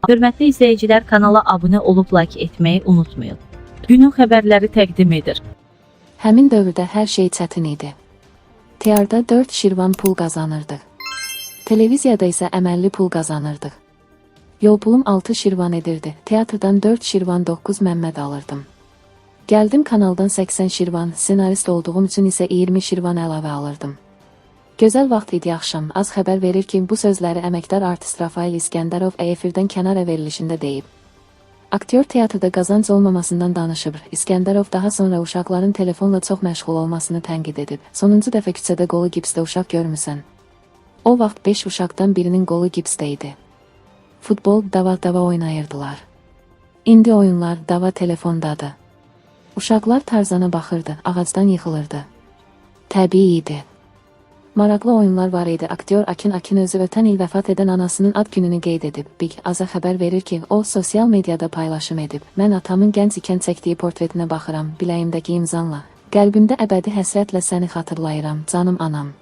Hörmətli izləyicilər, kanala abunə olub like etməyi unutmayın. Günün xəbərləri təqdim edir. Həmin dövrdə hər şey çətin idi. Teatrda 4 şirvan pul qazanırdıq. Televiziyada isə əməlli pul qazanırdıq. Yol pulum 6 şirvan edirdi. Teatrdan 4 şirvan 9 Məmməd alırdım. Gəldim kanaldan 80 şirvan, senarist olduğum üçün isə 20 şirvan əlavə alırdım. Gözəl vaxt idi axşam. Az xəbər verir ki, bu sözləri əməkdar artist Rafael İskəndərov efirdən kənara verilişində deyib. Aktyor teatrda qazanc olmamasından danışıb. İskəndərov daha sonra uşaqların telefonla çox məşğul olmasını tənqid edib. Sonuncu dəfə küçədə qolu gipsdə uşaq görmüsən. O vaxt 5 uşaqdan birinin qolu gipsdə idi. Futbol dava oynayırdılar. İndi oyunlar dava telefondadır. Uşaqlar Tarzana baxırdı, ağacdan yıxılırdı. Təbii idi. Maraqlı oyunlar var idi. Aktyor Akin özü ötən il vəfat edən anasının ad gününü qeyd edib. Big Aza xəbər verir ki, o sosial mediada paylaşım edib. Mən atamın gənc ikən çəkdiyi portretinə baxıram, biləyimdəki imzanla. Qəlbimdə əbədi həsrətlə səni xatırlayıram, canım anam.